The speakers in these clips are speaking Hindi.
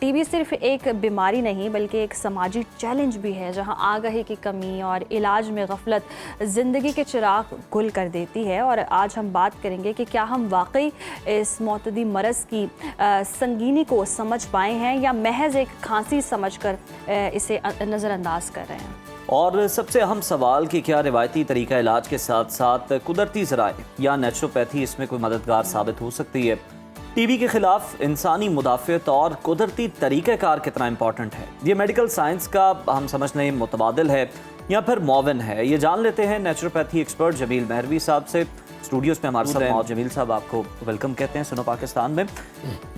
टीबी सिर्फ एक बीमारी नहीं बल्कि एक समाजी चैलेंज भी है, जहां आगाही की कमी और इलाज में गफलत ज़िंदगी के चिराग गुल कर देती है। और आज हम बात करेंगे कि क्या हम वाकई इस मौतदी मरज़ की संगीनी को समझ पाए हैं या महज एक खांसी समझकर इसे नज़रअंदाज कर रहे हैं। और सबसे अहम सवाल कि क्या रिवायती तरीका इलाज के साथ साथ कुदरती ज़राए या नेचुरोपैथी इसमें कोई मददगार साबित हो सकती है। टीबी के खिलाफ इंसानी मुदाफ़त और कुदरती तरीक़ाकार कितना इंपॉर्टेंट है, ये मेडिकल साइंस का हम समझ लें मुतबादिल है या फिर मौवन है, ये जान लेते हैं नेचुरोपैथी एक्सपर्ट जमील मेहरवी साहब से। स्टूडियोज़ में हमारे साथ मौजूद जमील साहब, आपको वेलकम कहते हैं सुनो पाकिस्तान में।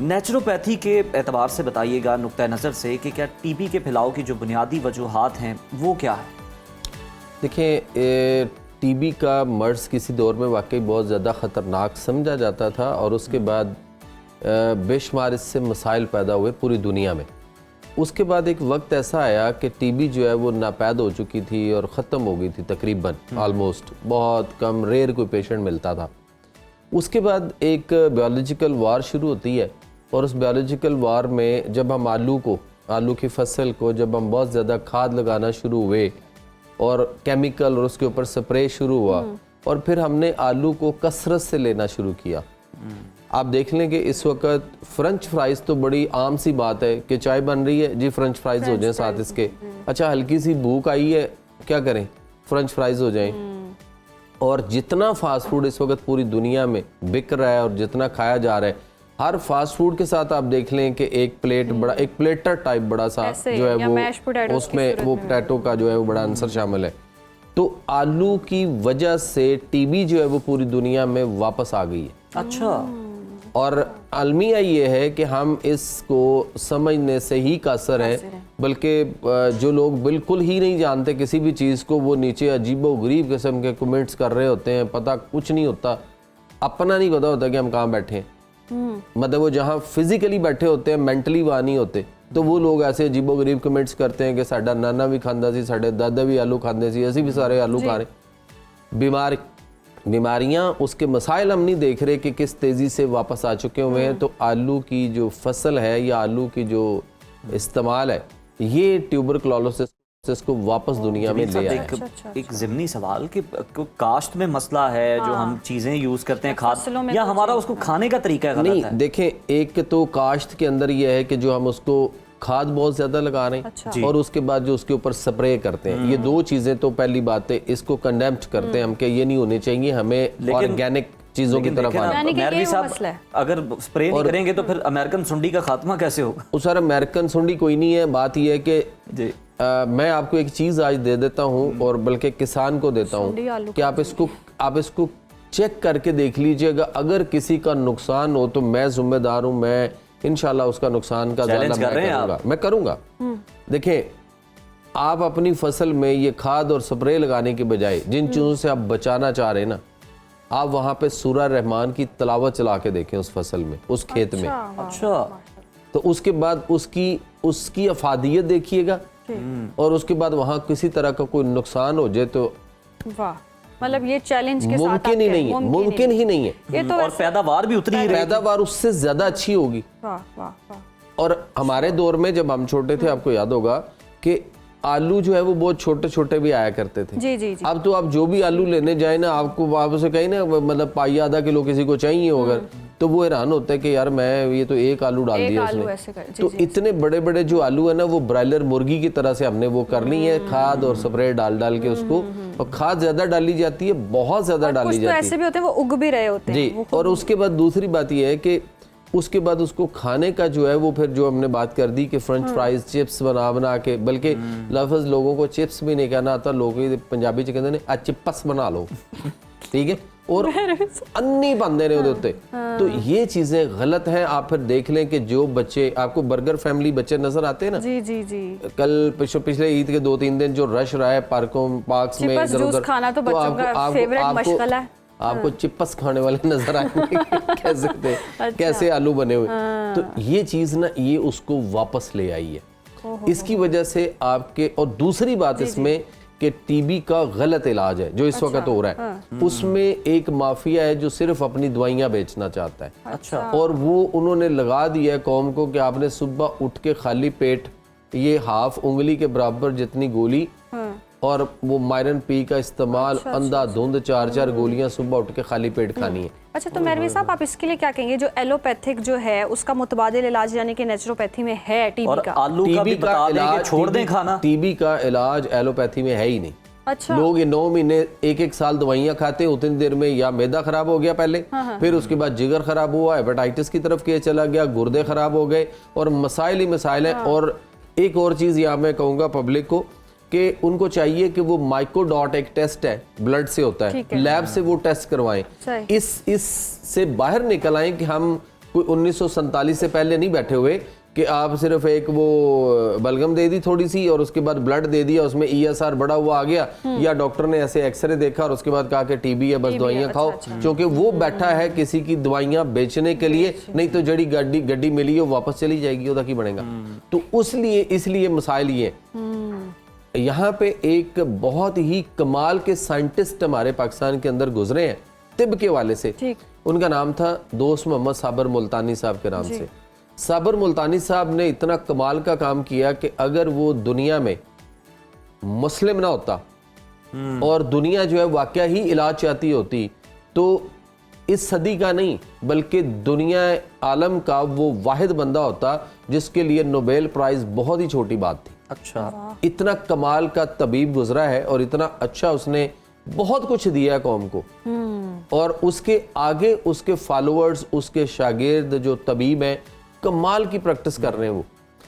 नेचुरोपैथी के एतबार से बताइएगा नुक्ता नज़र से कि क्या टीबी के फैलाव की जो बुनियादी वजूहात हैं वो क्या है? देखिए, टीबी का मर्ज़ किसी दौर में वाकई बहुत ज़्यादा ख़तरनाक समझा जाता था और उसके बाद बेशुमार इससे मसाइल पैदा हुए पूरी दुनिया में। उसके बाद एक वक्त ऐसा आया कि टीबी जो है वो नापैद हो चुकी थी और ख़त्म हो गई थी तकरीबन, ऑलमोस्ट, बहुत कम रेयर कोई पेशेंट मिलता था। उसके बाद एक बायोलॉजिकल वार शुरू होती है और उस बायोलॉजिकल वार में जब हम आलू की फसल को जब हम बहुत ज़्यादा खाद लगाना शुरू हुए और केमिकल और उसके ऊपर स्प्रे शुरू हुआ और फिर हमने आलू को कसरत से लेना शुरू किया। आप देख लें कि इस वक्त फ्रेंच फ्राइज़ तो बड़ी आम सी बात है कि चाय बन रही है जी, फ्रेंच फ्राइज़ हो जाएं साथ इसके। अच्छा, हल्की सी भूख आई है, क्या करें, फ्रेंच फ्राइज़ हो जाएं। और जितना फास्ट फूड इस वक्त पूरी दुनिया में बिक रहा है और जितना खाया जा रहा है, हर फास्ट फूड के साथ आप देख लें कि एक प्लेट बड़ा, एक प्लेटर टाइप बड़ा सा जो है वो, उसमें वो पोटैटो का जो है वो बड़ा आंसर शामिल है। तो आलू की वजह से टीबी जो है वो पूरी दुनिया में वापस आ गई है। अच्छा, और अलमिया ये है कि हम इसको समझने से ही कासर है, बल्कि जो लोग बिल्कुल ही नहीं जानते किसी भी चीज़ को, वो नीचे अजीबो-गरीब किस्म के कमेंट्स कर रहे होते हैं, पता कुछ नहीं होता, अपना नहीं पता होता कि हम कहाँ बैठे हैं। मतलब वो जहाँ फिजिकली बैठे होते हैं, मेंटली वहाँ नहीं होते, तो वो लोग ऐसे अजीबो-गरीब कमेंट्स करते हैं कि साडा नाना भी खांदा सी, साडे दादा भी आलू खांदे सी, असी भी सारे आलू खा रहे। बीमारियां, उसके मसाइल हम नहीं देख रहे कि किस तेज़ी से वापस आ चुके हुए हैं। तो आलू की जो फसल है या आलू की जो इस्तेमाल है, ये ट्यूबरकुलोसिस को वापस दुनिया में ले आया है। एक ज़िमनी सवाल कि काश्त में मसला है, जो हम चीज़ें यूज़ करते हैं खाद, या हमारा उसको खाने का तरीका गलत है? नहीं, देखें, एक तो काश्त के अंदर ये है कि जो हम उसको खाद बहुत ज्यादा लगा रहे हैं और उसके बाद जो उसके ऊपर स्प्रे करते हैं, ये दो चीजें तो पहली बात है, इसको कंडेम्प्ट करते हैं हम कि ये नहीं होनी चाहिए, हमें ऑर्गेनिक चीजों की तरफ आना। मेहरवी साहब, अगर स्प्रे नहीं करेंगे तो फिर अमेरिकन सुंडी का खात्मा कैसे होगा? उस सर, अमेरिकन सुंडी कोई नहीं है, बात यह है कि मैं आपको एक चीज आज दे देता हूँ और बल्कि किसान को देता हूँ कि आप इसको चेक करके देख लीजिएगा। अगर किसी का नुकसान हो तो मैं जिम्मेदार हूँ, मैं इंशाल्लाह उसका नुकसान का मैं करूंगा। देखें, आप अपनी फसल में ये खाद और स्प्रे लगाने के बजाय जिन चीज़ों से आप बचाना चाह रहे हैं ना, आप वहां पे सूरह रहमान की तिलावत चला के देखें उस फसल में, उस खेत में। अच्छा, तो उसके बाद उसकी अफादियत देखिएगा और उसके बाद वहां किसी तरह का कोई नुकसान हो जाए तो वाह, मतलब ये चैलेंज के साथ मुमकिन ही नहीं है, मुमकिन ही नहीं है। ये तो और पैदावार भी उतनी ही, पैदावार उससे ज्यादा अच्छी होगी। और हमारे दौर में जब हम छोटे थे, आपको याद होगा कि आलू जो है वो बहुत छोटे छोटे भी आया करते थे। जी जी जी। अब तो आप जो भी आलू लेने जाए ना, आपको आप उसे कहीं ना, मतलब पाइया आधा किलो किसी को चाहिए हो अगर, तो वो हैरान होता है कि यार मैं ये तो एक आलू डाल दिया उसने। तो इतने बड़े बड़े जो आलू है ना, वो ब्रायलर मुर्गी की तरह से हमने वो कर ली है, खाद और स्प्रे डाल डाल के उसको, और खाद ज्यादा डाली जाती है, बहुत ज्यादा डाली जाती है। ऐसे भी होते हैं वो उग भी रहे होते हैं जी। और उसके बाद दूसरी बात यह है कि उसके बाद उसको खाने का जो है वो फिर जो हमने बात कर दी कि फ्रेंच फ्राइज, चिप्स बना के, बल्कि लफ्ज़ लोगों को चिप्स भी नहीं कहना आता, लोग पंजाबी च कहते हैं आ चिप्स बना लो, ठीक है, और अन्नी पाते ने उदे। तो ये चीजें गलत हैं। आप फिर देख लें कि जो बच्चे, आपको बर्गर फैमिली बच्चे नजर आते हैं ना, जी जी जी, कल पिछले ईद के 2-3 दिन जो रश रहा है पार्क्स में इधर उधर, खाना तो बच्चों का फेवरेट मशगला है। आपको चिप्स खाने वाले नजर आएंगे कैसे थे, कैसे आलू बने हुए। तो ये चीज ना, ये उसको वापस ले आई है। इसकी वजह से आपके, और दूसरी बात इसमें कि टीबी का गलत इलाज है जो इस वक्त हो रहा है, उसमें एक माफिया है जो सिर्फ अपनी दवाइयाँ बेचना चाहता है। अच्छा। और वो उन्होंने लगा दिया है कौम को कि आपने सुबह उठ के खाली पेट ये हाफ उंगली के बराबर जितनी गोली और वो मायरन पी का इस्तेमाल अंधाधुंध 4-4 गोलियां सुबह उठ के खाली पेट खानी है। अच्छा, तो मेहरवी साहब आप इसके लिए क्या कहेंगे, जो एलोपैथिक जो है उसका मुतबादिल इलाज यानी कि नेचुरोपैथी में है टीबी और का? आलू का भी बता दें कि छोड़ दें खाना। टीबी का इलाज एलोपैथी में है ही नहीं। अच्छा। लोग ये 9 महीने 1-1 साल दवाइयां खाते हैं, उतनी देर में या मैदा खराब हो गया पहले, फिर उसके बाद जिगर खराब हुआ, हेपेटाइटिस की तरफ केस चला गया, गुर्दे खराब हो गए और मसाइल ही मसाइल हैं। और एक और चीज यहाँ मैं कहूँगा पब्लिक को कि उनको चाहिए कि वो माइक्रोडॉट एक टेस्ट है, ब्लड से होता है, लैब से वो टेस्ट करवाएं, इस से बाहर निकल आए कि हम कोई 1947 से पहले नहीं बैठे हुए कि आप सिर्फ एक वो बलगम दे दी थोड़ी सी और उसके बाद ब्लड दे दिया, उसमें ESR बढ़ा हुआ आ गया, या डॉक्टर ने ऐसे एक्सरे देखा और उसके बाद कहा कि टीबी है, बस दवाइयां खाओ। क्योंकि वो बैठा है किसी की दवाइयां बेचने के लिए, नहीं तो जड़ी गड्डी मिली है वापस चली जाएगी, उधर की बनेगा। तो इसलिए मसाइल ये यहाँ पे एक बहुत ही कमाल के साइंटिस्ट हमारे पाकिस्तान के अंदर गुजरे हैं तिब के वाले से। उनका नाम था दोस्त मोहम्मद साबर मुल्तानी साहब के नाम से। साबर मुल्तानी साहब ने इतना कमाल का काम किया कि अगर वो दुनिया में मुस्लिम ना होता और दुनिया जो है वाकया ही इलाज चाहती होती, तो इस सदी का नहीं बल्कि दुनिया आलम का वो वाहिद बंदा होता जिसके लिए नोबेल प्राइज बहुत ही छोटी बात थी। अच्छा। इतना कमाल का तबीब गुजरा है और इतना अच्छा उसने बहुत कुछ दिया है कौम को। और उसके आगे उसके फॉलोअर्स, उसके शागिर्द जो तबीब हैं, कमाल की प्रैक्टिस कर रहे हैं वो।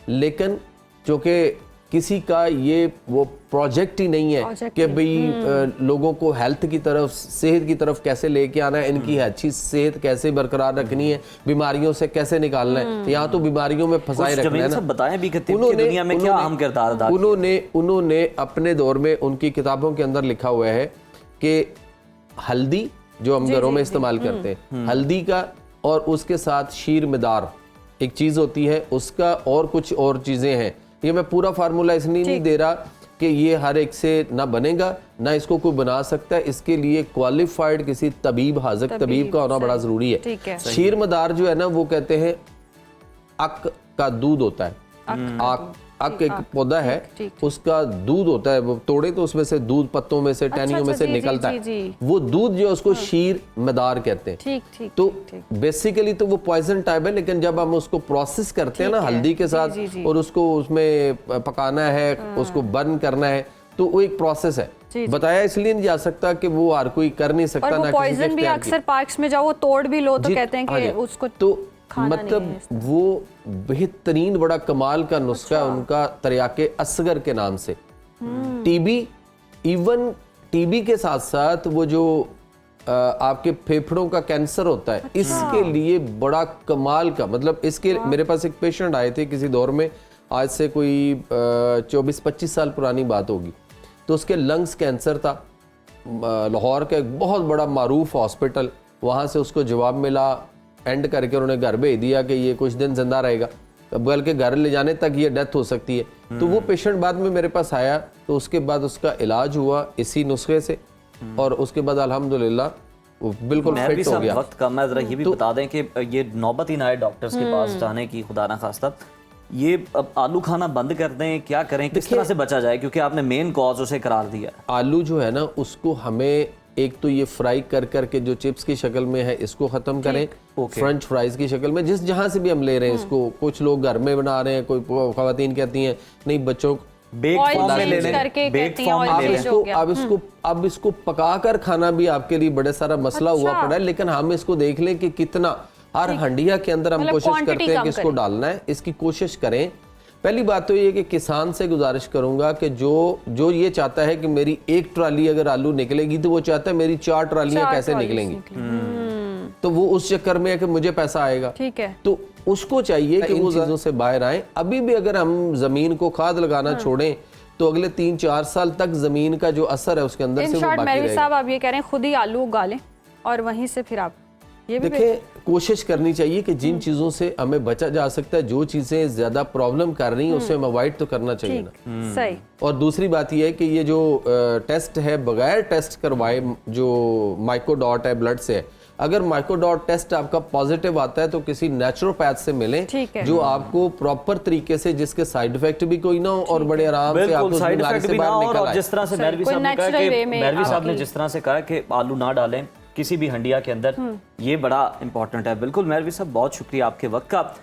लेकिन चूंकि किसी का ये वो प्रोजेक्ट ही नहीं है कि भाई लोगों को हेल्थ की तरफ, सेहत की तरफ कैसे लेके आना है, इनकी अच्छी सेहत कैसे बरकरार रखनी है, बीमारियों से कैसे निकालना है, यहाँ तो बीमारियों में फंसाए रखना है ना। बताएं भी कि दुनिया में क्या अहम किरदार अदा किया। उन्होंने अपने दौर में उनकी किताबों के अंदर लिखा हुआ है कि हल्दी जो हम घरों में इस्तेमाल करते हैं, हल्दी का और उसके साथ शीर मदार एक चीज होती है, उसका और कुछ और चीजें हैं। ये मैं पूरा फार्मूला इसलिए नहीं दे रहा कि ये हर एक से ना बनेगा ना इसको कोई बना सकता है, इसके लिए क्वालिफाइड किसी तबीब, हाज़िक तबीब का होना बड़ा जरूरी है। शीर मदार जो है ना, वो कहते हैं अक का दूध होता है। अक एक पौधा है, उसका दूध होता है, वो तोड़े तो उसमें से दूध पत्तों में से, टहनियों में से निकलता है। वो दूध जो उसको शीर मदार कहते हैं। तो बेसिकली तो वो पॉइजन टाइप है, लेकिन जब हम उसको प्रोसेस करते हैं ना हल्दी के साथ और उसको उसमें पकाना है, उसको बर्न करना है, तो वो एक प्रोसेस है। बताया इसलिए नहीं जा सकता कि वो हर कोई कर नहीं सकता। और वो पॉइजन भी अक्सर पार्क्स में जाओ तोड़ भी लो तो कहते हैं कि उसको तो मतलब वो बेहतरीन बड़ा कमाल का नुस्खा है उनका, तरियाके असगर के नाम से। टीबी, इवन टीबी के साथ साथ वो जो आपके फेफड़ों का कैंसर होता है, इसके लिए बड़ा कमाल का, मतलब इसके मेरे पास एक पेशेंट आए थे किसी दौर में, आज से कोई 24-25 साल पुरानी बात होगी, तो उसके लंग्स कैंसर था। लाहौर का एक बहुत बड़ा मारूफ हॉस्पिटल, वहाँ से उसको जवाब मिला, एंड करके उन्होंने घर भेज दिया कि ये कुछ दिन जिंदा रहेगा, बल्कि घर ले जाने तक ये डेथ हो सकती है। तो वो पेशेंट बाद में मेरे पास आया, तो उसके बाद उसका इलाज हुआ इसी नुस्खे से, और उसके बाद अल्हम्दुलिल्लाह वो बिल्कुल फिट हो गया। वक्त कम है, जरा ये भी बता दें कि ये नौबत ही ना आए डॉक्टर्स के पास जाने की, खुदा ना खास्ता। ये अब आलू खाना बंद कर दें, क्या करें, किस तरह से बचा जाए, क्योंकि आपने मेन कॉज उसे करार दिया। आलू जो है ना, उसको हमें एक तो ये फ्राई कर करके जो चिप्स की शक्ल में है इसको खत्म करें, फ्रेंच फ्राइज की शक्ल में, जिस जहां से भी हम ले रहे हैं इसको। कुछ लोग घर में बना रहे हैं, कोई खवातीन कहती हैं नहीं बच्चों अब इसको पका कर खाना भी आपके लिए बड़ा सारा मसला हुआ पड़ा है। लेकिन हम इसको देख लें कि कितना हर हंडिया के अंदर हम कोशिश करते हैं कि इसको डालना है, इसकी कोशिश करें। पहली बात तो ये कि किसान से गुजारिश करूंगा कि जो ये चाहता है कि मेरी एक ट्राली अगर आलू निकलेगी तो वो चाहता है मेरी 4 ट्रालियां कैसे निकलेंगी, तो वो उस चक्कर में है कि मुझे पैसा आएगा। ठीक है, तो उसको चाहिए कि वो चीजों से बाहर आए। अभी भी अगर हम जमीन को खाद लगाना छोड़ें तो अगले 3-4 साल तक जमीन का जो असर है उसके अंदर से वो बाकी रहेगा। साहब आप ये कह रहे हैं खुद ही आलू उगा लें और वहीं से फिर आप ये भी देखिए, कोशिश करनी चाहिए कि जिन चीज़ों से हमें बचा जा सकता है, जो चीज़ें ज़्यादा प्रॉब्लम कर रही हैं उसे हम अवॉइड तो करना चाहिए ना। ठीक, सही। और दूसरी बात यह है कि ये जो टेस्ट है बगैर टेस्ट करवाए, जो माइक्रोडॉट है ब्लड से, अगर माइक्रोडॉट टेस्ट आपका पॉजिटिव आता है तो किसी नेचुरोपैथ से मिलें ठीक है। जो आपको प्रॉपर तरीके से, जिसके साइड इफेक्ट भी कोई ना हो और बड़े आराम से आप बिल्कुल उस साइड बीमारी इफेक्ट से भी ना बाहर हो। निकल और आए। जिस तरह से सही, मैरवी कोई साहब ने कहा natural way कि में मैरवी साहब ने आपकी- जिस तरह से कहा कि आलू ना डालें किसी भी हंडिया के अंदर, ये बड़ा इंपॉर्टेंट है। बिल्कुल मैरवी साहब, बहुत शुक्रिया आपके वक्त का।